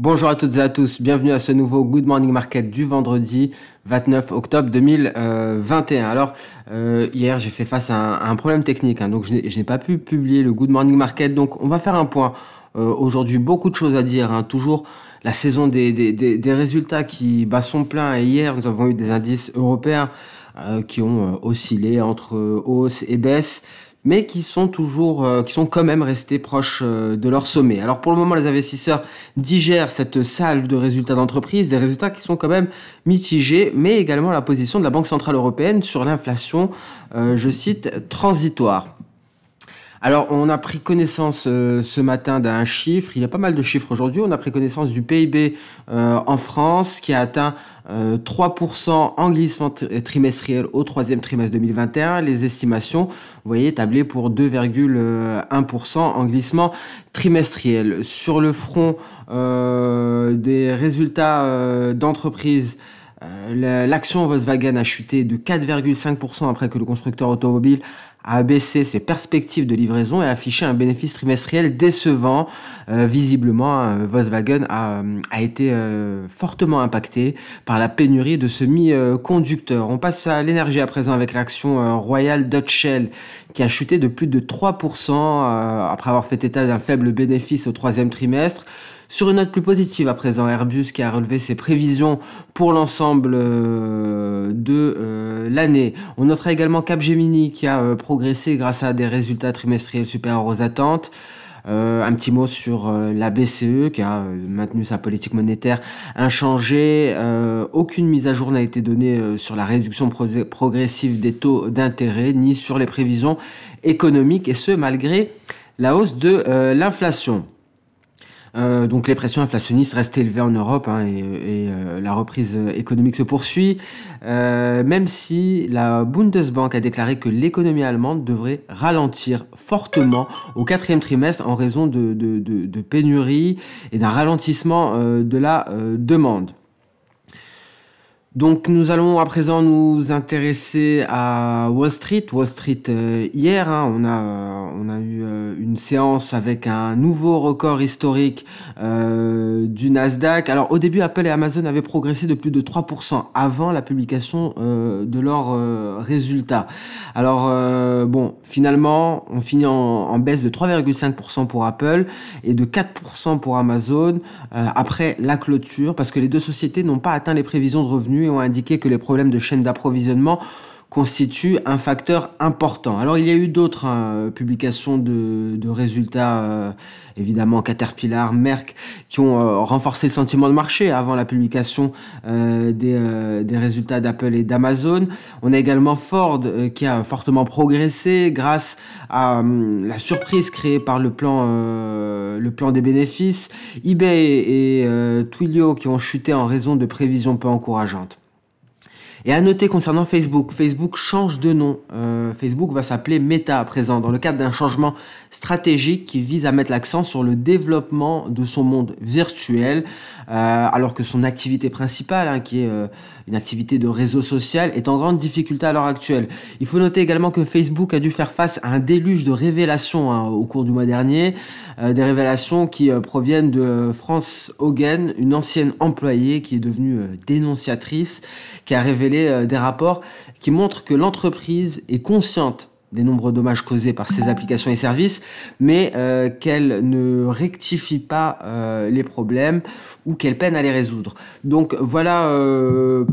Bonjour à toutes et à tous, bienvenue à ce nouveau Good Morning Market du vendredi 29 octobre 2021. Alors hier j'ai fait face à un problème technique, donc je n'ai pas pu publier le Good Morning Market, donc on va faire un point. Aujourd'hui beaucoup de choses à dire, toujours la saison des résultats qui bat son plein, et hier nous avons eu des indices européens qui ont oscillé entre hausse et baisse, mais qui sont quand même restés proches de leur sommet. Alors pour le moment, les investisseurs digèrent cette salve de résultats d'entreprise, des résultats qui sont quand même mitigés, mais également la position de la Banque Centrale Européenne sur l'inflation, je cite, transitoire. Alors, on a pris connaissance ce matin d'un chiffre, il y a pas mal de chiffres aujourd'hui, on a pris connaissance du PIB en France qui a atteint 3% en glissement trimestriel au troisième trimestre 2021. Les estimations, vous voyez, tablées pour 2,1% en glissement trimestriel. Sur le front des résultats d'entreprise, l'action Volkswagen a chuté de 4,5% après que le constructeur automobile a baissé ses perspectives de livraison et a affiché un bénéfice trimestriel décevant. Visiblement, Volkswagen a été fortement impacté par la pénurie de semi-conducteurs. On passe à l'énergie à présent avec l'action Royal Dutch Shell qui a chuté de plus de 3% après avoir fait état d'un faible bénéfice au troisième trimestre. Sur une note plus positive à présent, Airbus qui a relevé ses prévisions pour l'ensemble de l'année. On notera également Capgemini qui a progressé grâce à des résultats trimestriels supérieurs aux attentes. Un petit mot sur la BCE qui a maintenu sa politique monétaire inchangée. Aucune mise à jour n'a été donnée sur la réduction progressive des taux d'intérêt ni sur les prévisions économiques, et ce malgré la hausse de l'inflation. Donc les pressions inflationnistes restent élevées en Europe et la reprise économique se poursuit, même si la Bundesbank a déclaré que l'économie allemande devrait ralentir fortement au quatrième trimestre en raison de pénuries et d'un ralentissement de la demande. Donc nous allons à présent nous intéresser à Wall Street. Hier, on a eu une séance avec un nouveau record historique du Nasdaq. Alors au début, Apple et Amazon avaient progressé de plus de 3% avant la publication de leurs résultats. Alors finalement, on finit en baisse de 3,5% pour Apple et de 4% pour Amazon après la clôture, parce que les deux sociétés n'ont pas atteint les prévisions de revenus et ont indiqué que les problèmes de chaîne d'approvisionnement constituent un facteur important. Alors il y a eu d'autres publications de résultats, évidemment Caterpillar, Merck, qui ont renforcé le sentiment de marché avant la publication des résultats d'Apple et d'Amazon. On a également Ford qui a fortement progressé grâce à la surprise créée par le plan des bénéfices. eBay et Twilio qui ont chuté en raison de prévisions peu encourageantes. Et à noter concernant Facebook, Facebook change de nom. Facebook va s'appeler Meta à présent, dans le cadre d'un changement stratégique qui vise à mettre l'accent sur le développement de son monde virtuel, alors que son activité principale, qui est une activité de réseau social, est en grande difficulté à l'heure actuelle. Il faut noter également que Facebook a dû faire face à un déluge de révélations au cours du mois dernier, des révélations qui proviennent de France Hogan, une ancienne employée qui est devenue dénonciatrice, qui a révélé des rapports qui montrent que l'entreprise est consciente des nombreux dommages causés par ces applications et services, mais qu'elle ne rectifie pas les problèmes ou qu'elle peine à les résoudre. Donc voilà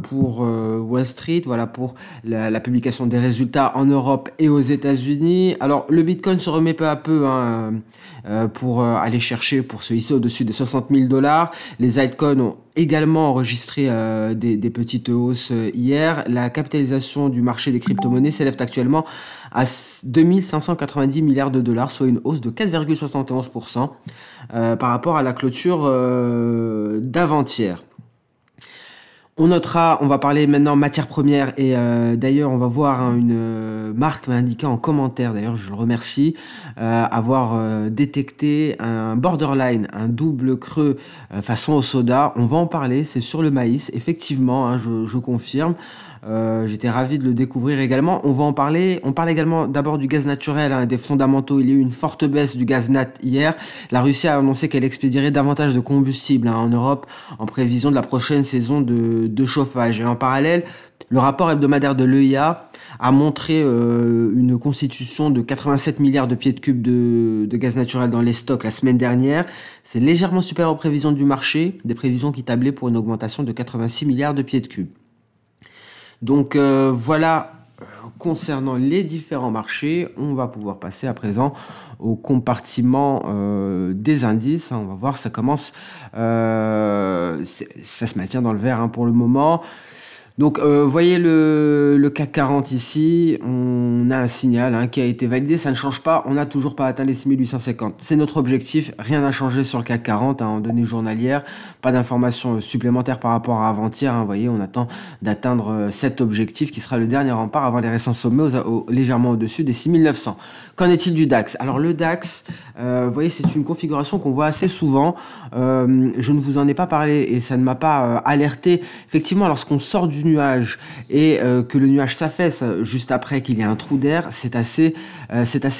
pour Wall Street, voilà pour la publication des résultats en Europe et aux États-Unis. Alors le Bitcoin se remet peu à peu pour aller chercher, pour se hisser au-dessus des 60 000 $. Les altcoins ont également enregistré des petites hausses hier. La capitalisation du marché des crypto-monnaies s'élève actuellement à 2590 milliards $, soit une hausse de 4,71% par rapport à la clôture d'avant-hier. On notera, on va parler maintenant matières premières et d'ailleurs on va voir hein, une marque m'a indiqué en commentaire, d'ailleurs je le remercie, avoir détecté un borderline, un double creux façon au soda. On va en parler, c'est sur le maïs, effectivement, hein, je confirme. J'étais ravi de le découvrir également. On va en parler. On parle également d'abord du gaz naturel, hein, des fondamentaux. Il y a eu une forte baisse du gaz nat hier. La Russie a annoncé qu'elle expédierait davantage de combustible hein, en Europe en prévision de la prochaine saison de chauffage. Et en parallèle, le rapport hebdomadaire de l'EIA a montré une constitution de 87 milliards de pieds de cubes de gaz naturel dans les stocks la semaine dernière. C'est légèrement supérieur aux prévisions du marché, des prévisions qui tablaient pour une augmentation de 86 milliards de pieds de cubes. Donc voilà, concernant les différents marchés, on va pouvoir passer à présent au compartiment des indices. On va voir, ça commence, ça se maintient dans le vert hein, pour le moment. Donc, voyez le CAC 40 ici, on a un signal hein, qui a été validé, ça ne change pas, on n'a toujours pas atteint les 6850. C'est notre objectif, rien n'a changé sur le CAC 40 hein, en données journalières, pas d'informations supplémentaires par rapport à avant-hier. Hein, vous voyez, on attend d'atteindre cet objectif qui sera le dernier rempart avant les récents sommets légèrement au-dessus des 6900. Qu'en est-il du DAX? Alors le DAX, vous voyez, c'est une configuration qu'on voit assez souvent. Je ne vous en ai pas parlé et ça ne m'a pas alerté. Effectivement, lorsqu'on sort du nuage et que le nuage s'affaisse juste après qu'il y ait un trou d'air, c'est assez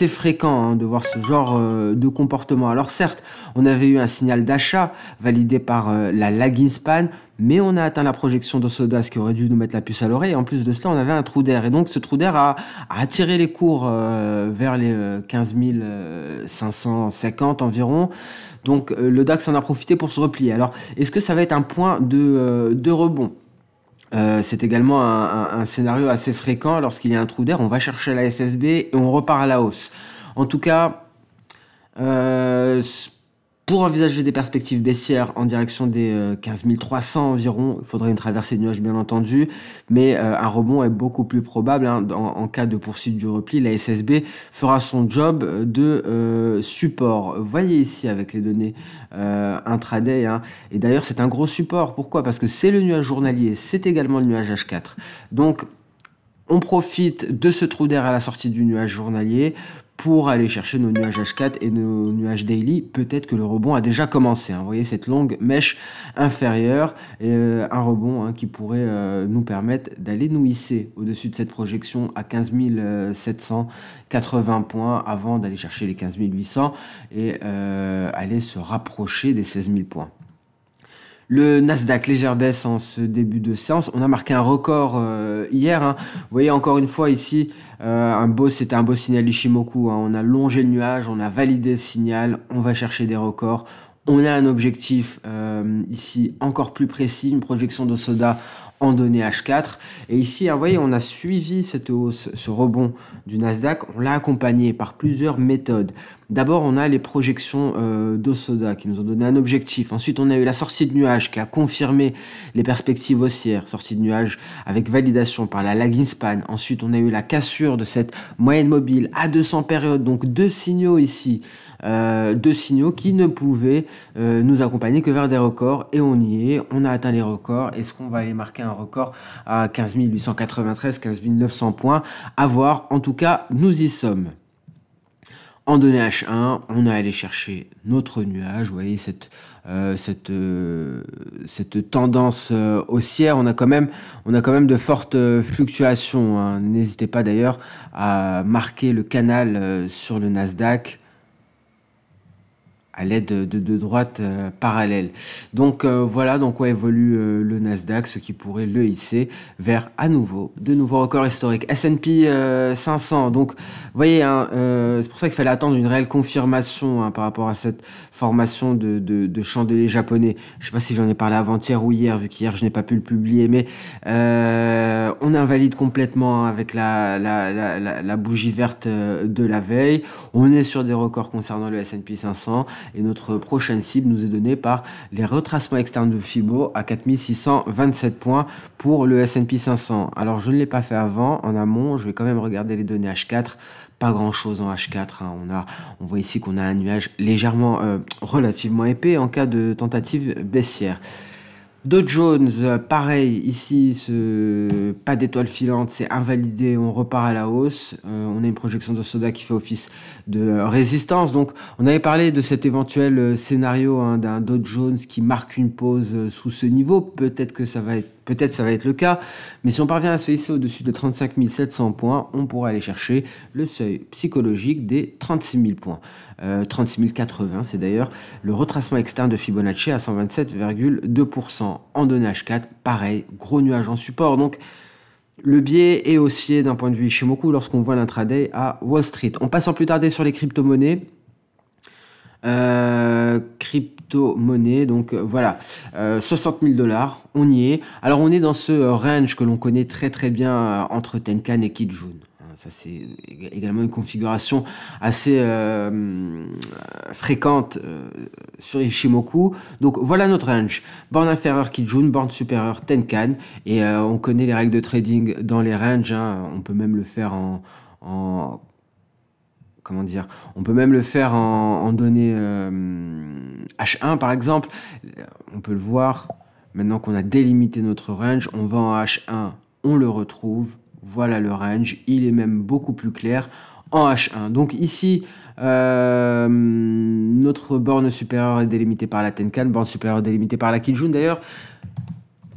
fréquent hein, de voir ce genre de comportement. Alors certes, on avait eu un signal d'achat validé par la lagging span, mais on a atteint la projection d'Osoda, ce qui aurait dû nous mettre la puce à l'oreille. Et en plus de cela, on avait un trou d'air. Et donc, ce trou d'air a attiré les cours vers les 15 550 environ. Donc, le DAX en a profité pour se replier. Alors, est-ce que ça va être un point de rebond? C'est également un scénario assez fréquent. Lorsqu'il y a un trou d'air, on va chercher la SSB et on repart à la hausse. En tout cas, pour envisager des perspectives baissières en direction des 15 300 environ, il faudrait une traversée de nuages bien entendu, mais un rebond est beaucoup plus probable hein, en cas de poursuite du repli. La SSB fera son job de support. Vous voyez ici avec les données intraday, hein, et d'ailleurs c'est un gros support. Pourquoi? Parce que c'est le nuage journalier, c'est également le nuage H4. Donc on profite de ce trou d'air à la sortie du nuage journalier pour aller chercher nos nuages H4 et nos nuages daily. Peut-être que le rebond a déjà commencé. Hein. Vous voyez cette longue mèche inférieure et un rebond hein, qui pourrait nous permettre d'aller nous hisser au-dessus de cette projection à 15 780 points avant d'aller chercher les 15 800 et aller se rapprocher des 16 000 points. Le Nasdaq, légère baisse en ce début de séance. On a marqué un record hier. Hein. Vous voyez encore une fois ici, c'était un beau signal Ishimoku. Hein. On a longé le nuage, on a validé le signal, on va chercher des records. On a un objectif ici encore plus précis, une projection d'Osoda en données H4. Et ici, vous voyez, on a suivi cette hausse, ce rebond du Nasdaq. On l'a accompagné par plusieurs méthodes. D'abord, on a les projections d'Osoda qui nous ont donné un objectif. Ensuite, on a eu la sortie de nuage qui a confirmé les perspectives haussières. Sortie de nuage avec validation par la lagging span. Ensuite, on a eu la cassure de cette moyenne mobile à 200 périodes. Donc, deux signaux ici. Deux signaux qui ne pouvaient nous accompagner que vers des records et on y est, on a atteint les records. Est-ce qu'on va aller marquer un record à 15 893, 15 900 points? À voir, en tout cas nous y sommes. En données H1, on a allé chercher notre nuage, vous voyez cette tendance haussière, on a quand même de fortes fluctuations. Hein. N'hésitez pas d'ailleurs à marquer le canal sur le Nasdaq à l'aide de droites parallèles. Donc voilà dans quoi évolue le Nasdaq, ce qui pourrait le hisser vers de nouveaux records historiques. S&P 500, donc vous voyez, hein, c'est pour ça qu'il fallait attendre une réelle confirmation hein, par rapport à cette formation de chandelier japonais. Je sais pas si j'en ai parlé avant-hier ou hier, vu qu'hier je n'ai pas pu le publier, mais on invalide complètement avec la bougie verte de la veille. On est sur des records concernant le S&P 500. Et notre prochaine cible nous est donnée par les retracements externes de Fibo à 4627 points pour le S&P 500. Alors je ne l'ai pas fait avant, en amont, je vais quand même regarder les données H4. Pas grand chose en H4, hein. On voit ici qu'on a un nuage légèrement, relativement épais en cas de tentative baissière. Dow Jones, pareil, ici, pas d'étoile filante, c'est invalidé, on repart à la hausse. On a une projection de Soda qui fait office de résistance. Donc, on avait parlé de cet éventuel scénario hein, d'un Dow Jones qui marque une pause sous ce niveau. Peut-être ça va être le cas. Mais si on parvient à se hisser au-dessus de 35 700 points, on pourra aller chercher le seuil psychologique des 36 000 points. 36 080, c'est d'ailleurs le retracement externe de Fibonacci à 127,2%. En données H4, pareil, gros nuage en support. Donc, le biais est haussier d'un point de vue Ishimoku lorsqu'on voit l'intraday à Wall Street. On passe sans plus tarder sur les crypto-monnaies. Donc voilà, 60 000 $, on y est. Alors on est dans ce range que l'on connaît très très bien entre Tenkan et Kijun. Ça c'est également une configuration assez fréquente sur Ishimoku. Donc voilà notre range. Borne inférieure Kijun, borne supérieure Tenkan. Et on connaît les règles de trading dans les ranges. Hein. On peut même le faire comment dire, on peut même le faire en données H1 par exemple. On peut le voir, maintenant qu'on a délimité notre range, on va en H1, on le retrouve, voilà le range, il est même beaucoup plus clair en H1. Donc ici, notre borne supérieure est délimitée par la Tenkan, borne supérieure délimitée par la Kijun d'ailleurs.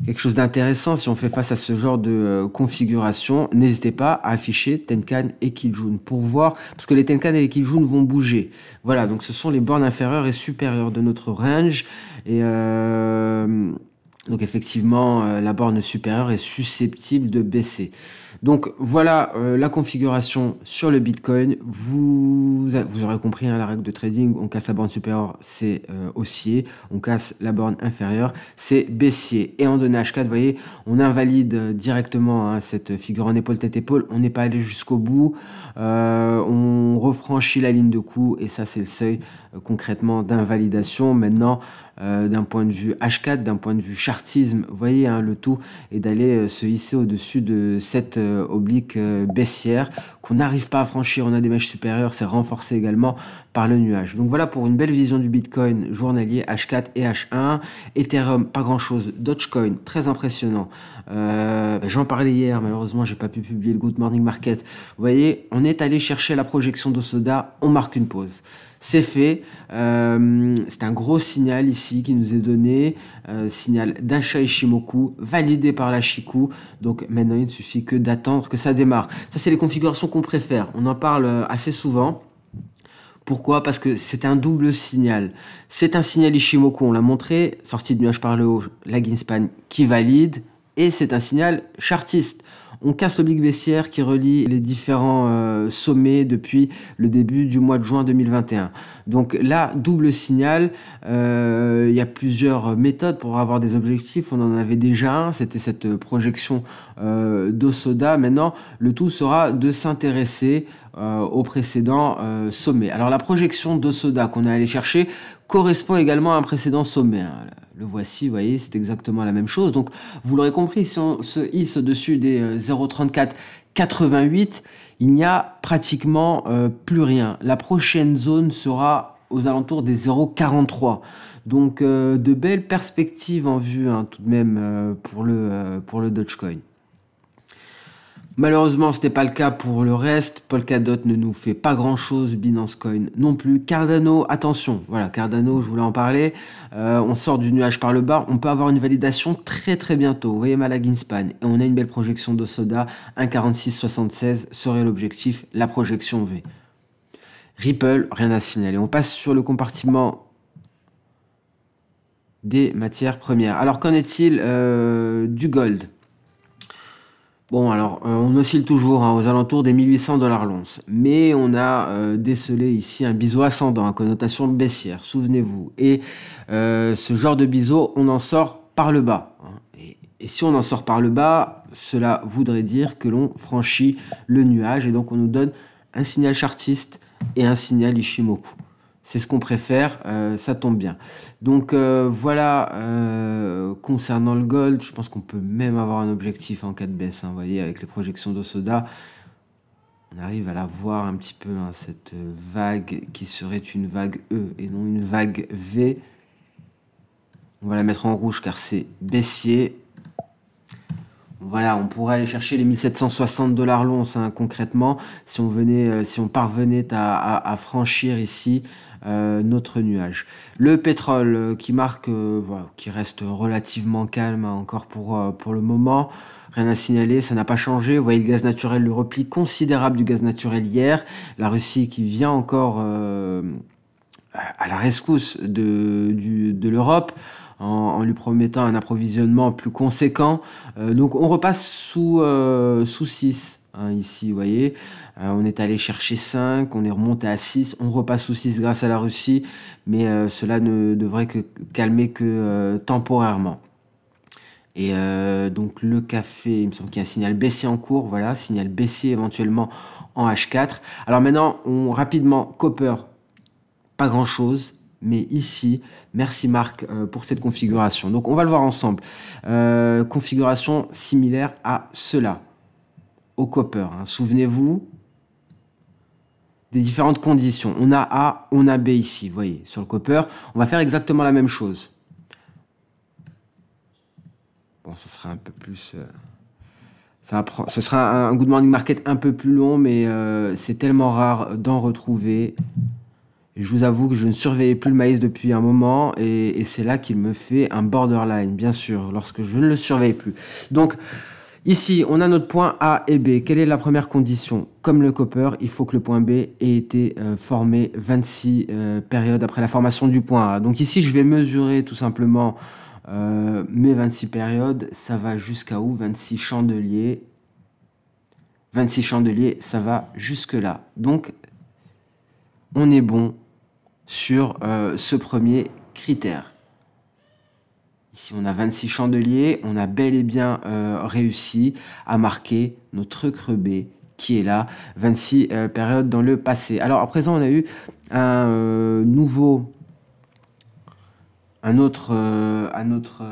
Quelque chose d'intéressant si on fait face à ce genre de configuration, n'hésitez pas à afficher Tenkan et Kijun pour voir, parce que les Tenkan et les Kijun vont bouger. Voilà, donc ce sont les bornes inférieures et supérieures de notre range. Et donc effectivement, la borne supérieure est susceptible de baisser. Donc voilà la configuration sur le Bitcoin. Vous aurez compris hein, la règle de trading, on casse la borne supérieure, c'est haussier, on casse la borne inférieure, c'est baissier. Et en données H4, vous voyez, on invalide directement hein, cette figure en épaule tête épaule, on n'est pas allé jusqu'au bout, on refranchit la ligne de coup et ça c'est le seuil concrètement d'invalidation. Maintenant, d'un point de vue H4, d'un point de vue chartisme, vous voyez, hein, le tout est d'aller se hisser au-dessus de cette oblique baissière qu'on n'arrive pas à franchir. On a des mèches supérieures, c'est renforcé également par le nuage. Donc voilà pour une belle vision du Bitcoin journalier H4 et H1. Ethereum, pas grand-chose. Dogecoin, très impressionnant. J'en parlais hier, malheureusement, j'ai pas pu publier le Good Morning Market. Vous voyez, on est allé chercher la projection d'Osoda, on marque une pause. C'est fait, c'est un gros signal ici qui nous est donné, signal d'achat Ishimoku, validé par la Chikou, donc maintenant il ne suffit que d'attendre que ça démarre. Ça c'est les configurations qu'on préfère, on en parle assez souvent. Pourquoi? Parce que c'est un double signal. C'est un signal Ishimoku, on l'a montré, sortie de nuage par le haut, la Greenspan qui valide, et c'est un signal chartiste. On casse l'oblique baissière qui relie les différents sommets depuis le début du mois de juin 2021. Donc là, double signal, il y a plusieurs méthodes pour avoir des objectifs. On en avait déjà un, c'était cette projection d'Osoda. Maintenant, le tout sera de s'intéresser au précédent sommet. Alors la projection d'Osoda qu'on est allé chercher correspond également à un précédent sommet. Hein. Le voici, vous voyez, c'est exactement la même chose. Donc, vous l'aurez compris, si on se hisse au-dessus des 0,3488, il n'y a pratiquement plus rien. La prochaine zone sera aux alentours des 0,43. Donc, de belles perspectives en vue, hein, tout de même, pour le Dogecoin. Malheureusement, ce n'est pas le cas pour le reste. Polkadot ne nous fait pas grand-chose, Binance Coin non plus. Cardano, attention, voilà, Cardano, je voulais en parler. On sort du nuage par le bas. On peut avoir une validation très très bientôt. Vous voyez ma Greenspan. Et on a une belle projection d'Osoda. 1,4676 serait l'objectif, la projection V. Ripple, rien à signaler. On passe sur le compartiment des matières premières. Alors, qu'en est-il du gold ? Bon, alors, on oscille toujours hein, aux alentours des 1800 $ l'once. Mais on a décelé ici un biseau ascendant à connotation baissière, souvenez-vous. Et ce genre de biseau, on en sort par le bas. Hein. Et si on en sort par le bas, cela voudrait dire que l'on franchit le nuage. Et donc, on nous donne un signal chartiste et un signal Ishimoku. C'est ce qu'on préfère, ça tombe bien. Donc voilà, concernant le gold, je pense qu'on peut même avoir un objectif en cas de baisse. Hein, vous voyez, avec les projections d'Osoda, on arrive à la voir un petit peu, hein, cette vague qui serait une vague E et non une vague V. On va la mettre en rouge car c'est baissier. Voilà, on pourrait aller chercher les 1760 $ l'once, hein, concrètement, si on parvenait à franchir ici notre nuage. Le pétrole qui marque, voilà, qui reste relativement calme, hein, encore pour le moment. Rien à signaler, ça n'a pas changé. Vous voyez le gaz naturel, le repli considérable du gaz naturel hier. La Russie qui vient encore à la rescousse de l'Europe en lui promettant un approvisionnement plus conséquent. Donc on repasse sous 6, hein, ici, vous voyez. On est allé chercher 5, on est remonté à 6, on repasse sous 6 grâce à la Russie, mais cela ne devrait calmer que temporairement. Et donc le café, il me semble qu'il y a un signal baissier en cours, voilà, signal baissier éventuellement en H4. Alors maintenant, rapidement, copper, pas grand chose, mais ici, merci Marc pour cette configuration. Donc on va le voir ensemble. Configuration similaire à cela, au copper, hein. Souvenez-vous des différentes conditions. On a A, on a B ici, vous voyez, sur le copper. On va faire exactement la même chose. Bon, ce sera un peu plus... ce sera un good morning market un peu plus long, mais c'est tellement rare d'en retrouver. Et je vous avoue que je ne surveillais plus le maïs depuis un moment, et c'est là qu'il me fait un borderline, bien sûr, lorsque je ne le surveille plus. Donc, ici, on a notre point A et B. Quelle est la première condition? Comme le copper, il faut que le point B ait été formé 26 périodes après la formation du point A. Donc ici, je vais mesurer tout simplement... mes 26 périodes, ça va jusqu'à où? 26 chandeliers. 26 chandeliers, ça va jusque là. Donc, on est bon sur ce premier critère. Ici, on a 26 chandeliers. On a bel et bien réussi à marquer notre creux B qui est là. 26 périodes dans le passé. Alors, à présent, on a eu un un autre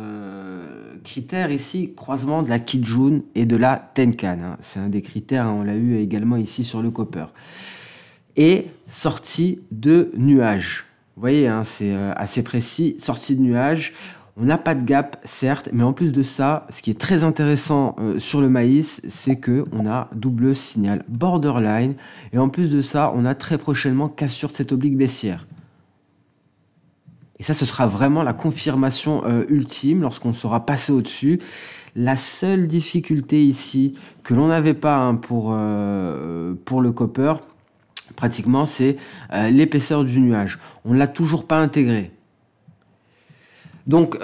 critère ici, croisement de la Kijun et de la Tenkan, hein. C'est un des critères, hein, on l'a eu également ici sur le copper. Et sortie de nuage. Vous voyez, hein, c'est assez précis. Sortie de nuage. On n'a pas de gap, certes, mais en plus de ça, ce qui est très intéressant sur le maïs, c'est qu'on a double signal borderline. Et en plus de ça, on a très prochainement cassure de cette oblique baissière. Et ça, ce sera vraiment la confirmation ultime lorsqu'on sera passé au-dessus. La seule difficulté ici que l'on n'avait pas, hein, pour le copper, pratiquement, c'est l'épaisseur du nuage. On ne l'a toujours pas intégré. Donc,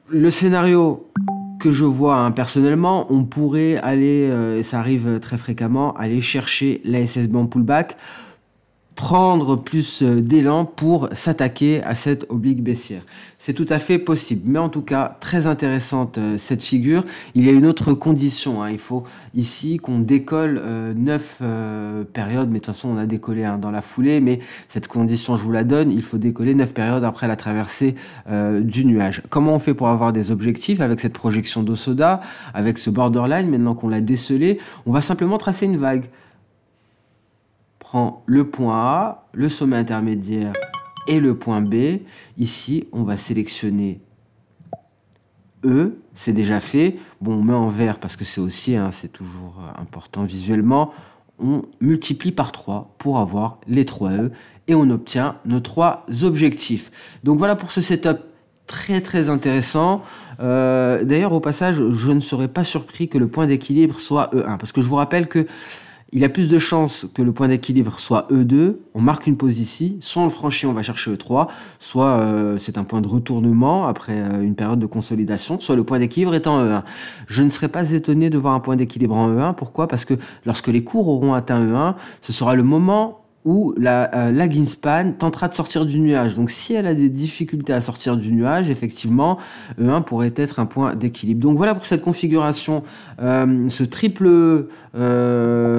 le scénario que je vois, hein, personnellement, on pourrait aller, et ça arrive très fréquemment, aller chercher la SSB en pullback, prendre plus d'élan pour s'attaquer à cette oblique baissière. C'est tout à fait possible, mais en tout cas, très intéressante cette figure. Il y a une autre condition, hein. Il faut ici qu'on décolle 9 périodes, mais de toute façon, on a décollé, hein, dans la foulée, mais cette condition, je vous la donne, il faut décoller 9 périodes après la traversée du nuage. Comment on fait pour avoir des objectifs avec cette projection d'Osoda, avec ce borderline, maintenant qu'on l'a décelé? On va simplement tracer une vague. Prend le point A, le sommet intermédiaire et le point B. Ici, on va sélectionner E, c'est déjà fait. Bon, on met en vert parce que c'est haussier, hein, c'est toujours important visuellement. On multiplie par 3 pour avoir les 3 E et on obtient nos 3 objectifs. Donc voilà pour ce setup très très intéressant. D'ailleurs, au passage, je ne serais pas surpris que le point d'équilibre soit E1 parce que je vous rappelle que il a plus de chances que le point d'équilibre soit E2, on marque une pause ici, soit on le franchit, on va chercher E3, soit c'est un point de retournement après une période de consolidation, soit le point d'équilibre est en E1. Je ne serais pas étonné de voir un point d'équilibre en E1, pourquoi? Parce que lorsque les cours auront atteint E1, ce sera le moment où la Greenspan tentera de sortir du nuage. Donc si elle a des difficultés à sortir du nuage, effectivement, E1 pourrait être un point d'équilibre. Donc voilà pour cette configuration, ce triple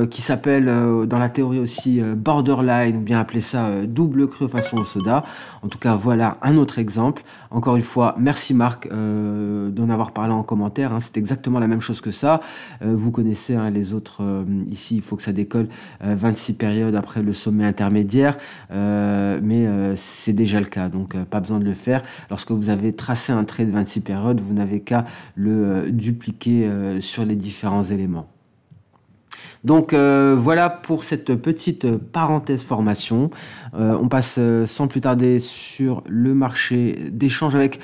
qui s'appelle dans la théorie aussi borderline, ou bien appeler ça double creux façon Hosoda. En tout cas, voilà un autre exemple. Encore une fois, merci Marc d'en avoir parlé en commentaire, hein. C'est exactement la même chose que ça. Vous connaissez, hein, les autres, ici, il faut que ça décolle 26 périodes après le sommet sommets intermédiaires, mais c'est déjà le cas, donc pas besoin de le faire. Lorsque vous avez tracé un trait de 26 périodes, vous n'avez qu'à le dupliquer sur les différents éléments. Donc voilà pour cette petite parenthèse formation. On passe sans plus tarder sur le marché d'échange avec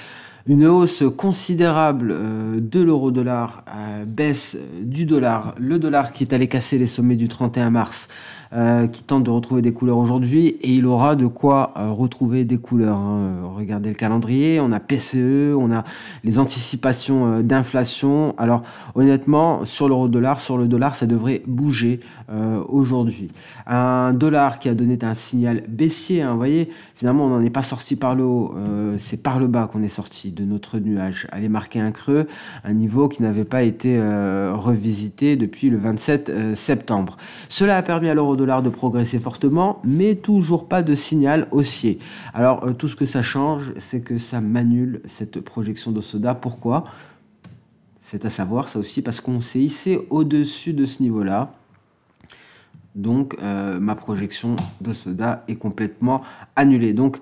une hausse considérable de l'euro-dollar, baisse du dollar, le dollar qui est allé casser les sommets du 31 mars, qui tente de retrouver des couleurs aujourd'hui, et il aura de quoi retrouver des couleurs. Regardez le calendrier, on a PCE, on a les anticipations d'inflation. Alors honnêtement, sur l'euro-dollar, sur le dollar, ça devrait bouger aujourd'hui. Un dollar qui a donné un signal baissier, vous voyez, finalement on n'en est pas sorti par le haut, c'est par le bas qu'on est sorti de notre nuage, aller marquer un creux, un niveau qui n'avait pas été revisité depuis le 27 septembre. Cela a permis à l'euro-dollar de progresser fortement, mais toujours pas de signal haussier. Alors tout ce que ça change, c'est que ça m'annule cette projection d'Ossoda. Pourquoi? C'est à savoir ça aussi parce qu'on s'est hissé au-dessus de ce niveau-là. Donc ma projection d'Ossoda est complètement annulée. Donc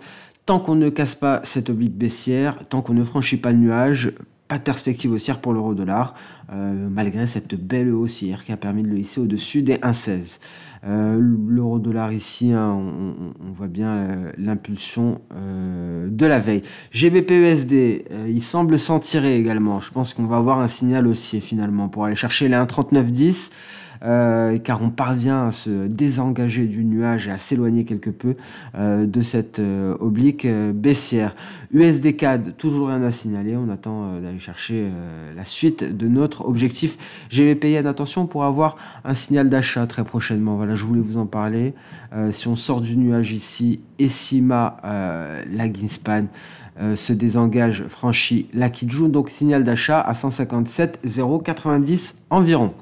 tant qu'on ne casse pas cette oblique baissière, tant qu'on ne franchit pas le nuage, pas de perspective haussière pour l'euro-dollar, malgré cette belle haussière qui a permis de le hisser au-dessus des 1,16. L'euro-dollar ici, on voit bien l'impulsion de la veille. GBP-USD, il semble s'en tirer également. Je pense qu'on va avoir un signal haussier finalement pour aller chercher les 1,3910. Car on parvient à se désengager du nuage et à s'éloigner quelque peu de cette oblique baissière. USD CAD, toujours rien à signaler, on attend d'aller chercher la suite de notre objectif. GBP-Yen, attention pour avoir un signal d'achat très prochainement, voilà, je voulais vous en parler. Si on sort du nuage ici, ESIMA, la Greenspan, se désengage, franchit la Kijun, donc signal d'achat à 157,090 environ.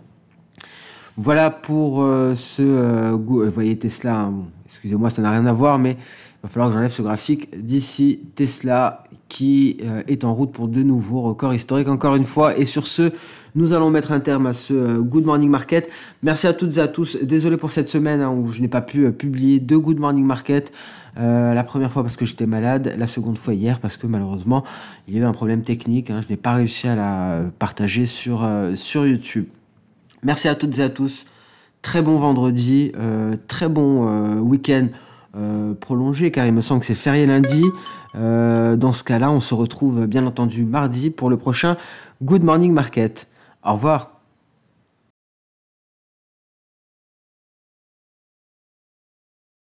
Voilà pour vous voyez Tesla, bon, excusez-moi, ça n'a rien à voir, mais il va falloir que j'enlève ce graphique d'ici. Tesla qui est en route pour de nouveaux records historiques encore une fois. Et sur ce, nous allons mettre un terme à ce Good Morning Market. Merci à toutes et à tous. Désolé pour cette semaine où je n'ai pas pu publier de Good Morning Market. La première fois parce que j'étais malade, la seconde fois hier parce que malheureusement, il y avait un problème technique. Je n'ai pas réussi à la partager sur YouTube. Merci à toutes et à tous, très bon vendredi, très bon week-end prolongé car il me semble que c'est férié lundi. Dans ce cas-là, on se retrouve bien entendu mardi pour le prochain Good Morning Market. Au revoir.